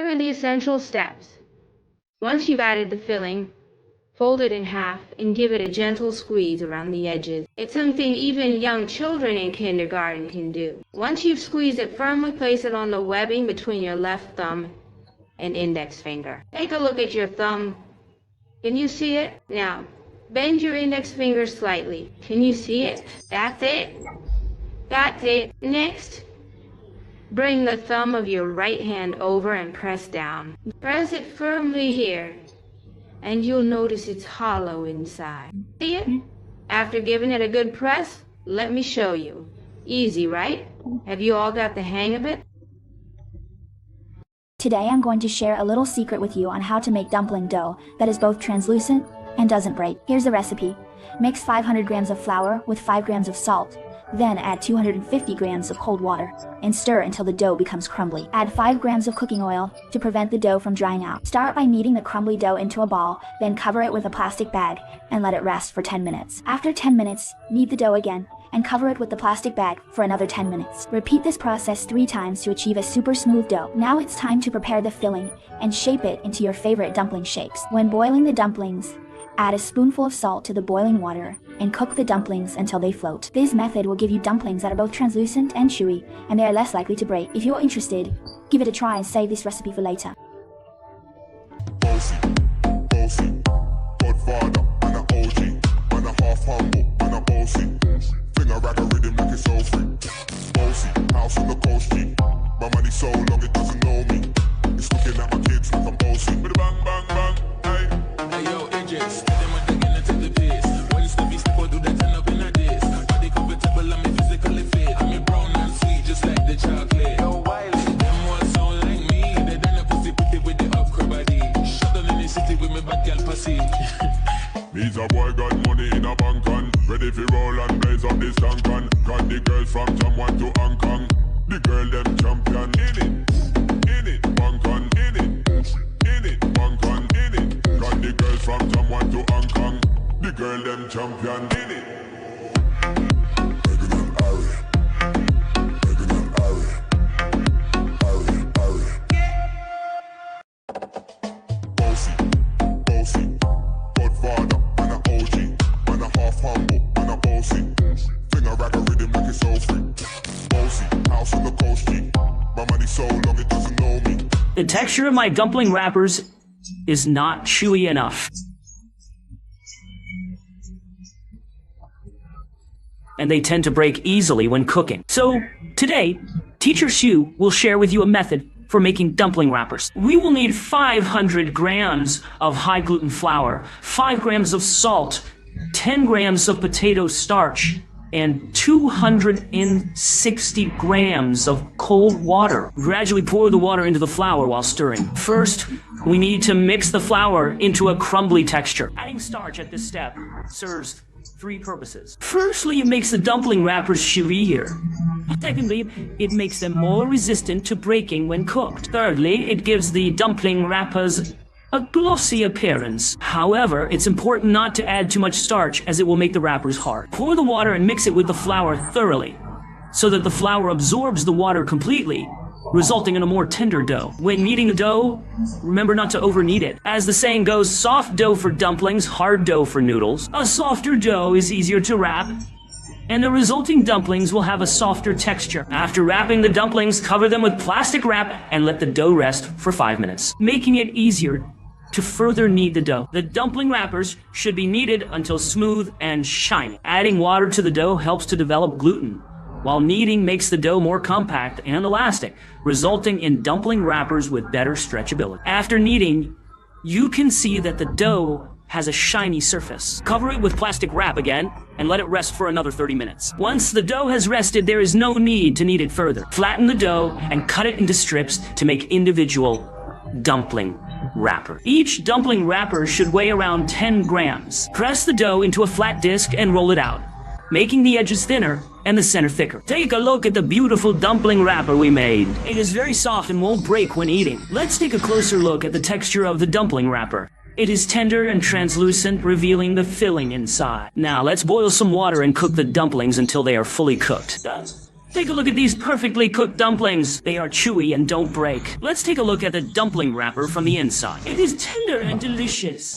Here are the essential steps. Once you've added the filling, fold it in half and give it a gentle squeeze around the edges. It's something even young children in kindergarten can do. Once you've squeezed it firmly, place it on the webbing between your left thumb and index finger. Take a look at your thumb. Can you see it? Now, bend your index finger slightly. Can you see it? That's it. That's it. Next, bring the thumb of your right hand over and press down. Press it firmly here, and you'll notice it's hollow inside. See it? After giving it a good press, let me show you. Easy, right? Have you all got the hang of it? Today I'm going to share a little secret with you on how to make dumpling dough that is both translucent and doesn't break. Here's the recipe. Mix 500 grams of flour with 5 grams of salt. Then add 250 grams of cold water and stir until the dough becomes crumbly. Add 5 grams of cooking oil to prevent the dough from drying out. Start by kneading the crumbly dough into a ball, then cover it with a plastic bag and let it rest for 10 minutes. After 10 minutes, knead the dough again and cover it with the plastic bag for another 10 minutes. Repeat this process 3 times to achieve a super smooth dough. Now it's time to prepare the filling and shape it into your favorite dumpling shapes. When boiling the dumplings, add a spoonful of salt to the boiling water and cook the dumplings until they float. This method will give you dumplings that are both translucent and chewy, and they are less likely to break. If you're interested, give it a try and save this recipe for later. Bossy, Godfather, and a OG, and a half humble, and a bossy. Finger rack a rhythm like it's all free. Bossy, house on the coast G. My money so long it doesn't know me. It's looking at my kids like I'm bossy. Bang, bang, bang, hey. Hey yo, Idris, tell them what they're gonna take the piss. When you step, or do they turn up in a diss? Body comfortable, I'm physically fit. I'm brown and sweet, just like the chocolate. Yo, Wiley, them ones sound like me. They done a pussy pretty with the upgrade body. Shut down in the city with me bad girl pussy. Me's a boy got money in a bank on. Ready for roll and blaze up this tank on. Got the girls from Jamwan to Hong Kong. The girl them champion in it, bank on in it, bank on in it. Got the girls from Jamwan to Hong Kong. The girl them champion in it. Megan and Ari, Megan and Ari, Ari. Bossy, Godfather, and a OG, and a half humble, and a bossy. Finger rack a rhythm like it's all free. Bossy, house on the coast G. My money so long it doesn't know me. The texture of my dumpling wrappers is not chewy enough. And they tend to break easily when cooking. So, today, Teacher Sue will share with you a method for making dumpling wrappers. We will need 500 grams of high gluten flour, 5 grams of salt, 10 grams of potato starch, and 260 grams of cold water. Gradually pour the water into the flour while stirring. First, we need to mix the flour into a crumbly texture. Adding starch at this step serves 3 purposes. Firstly, it makes the dumpling wrappers chewier. Secondly, it makes them more resistant to breaking when cooked. Thirdly, it gives the dumpling wrappers a glossy appearance. However, it's important not to add too much starch as it will make the wrappers hard. Pour the water and mix it with the flour thoroughly so that the flour absorbs the water completely, resulting in a more tender dough. When kneading the dough, remember not to over-knead it. As the saying goes, soft dough for dumplings, hard dough for noodles. A softer dough is easier to wrap, and the resulting dumplings will have a softer texture. After wrapping the dumplings, cover them with plastic wrap and let the dough rest for 5 minutes, making it easier to further knead the dough. The dumpling wrappers should be kneaded until smooth and shiny. Adding water to the dough helps to develop gluten, while kneading makes the dough more compact and elastic, resulting in dumpling wrappers with better stretchability. After kneading, you can see that the dough has a shiny surface. Cover it with plastic wrap again and let it rest for another 30 minutes. Once the dough has rested, there is no need to knead it further. Flatten the dough and cut it into strips to make individual dumpling wrapper. Each dumpling wrapper should weigh around 10 grams. Press the dough into a flat disc and roll it out, making the edges thinner and the center thicker. Take a look at the beautiful dumpling wrapper we made. It is very soft and won't break when eating. Let's take a closer look at the texture of the dumpling wrapper. It is tender and translucent, revealing the filling inside. Now let's boil some water and cook the dumplings until they are fully cooked. Take a look at these perfectly cooked dumplings. They are chewy and don't break. Let's take a look at the dumpling wrapper from the inside. It is tender and delicious.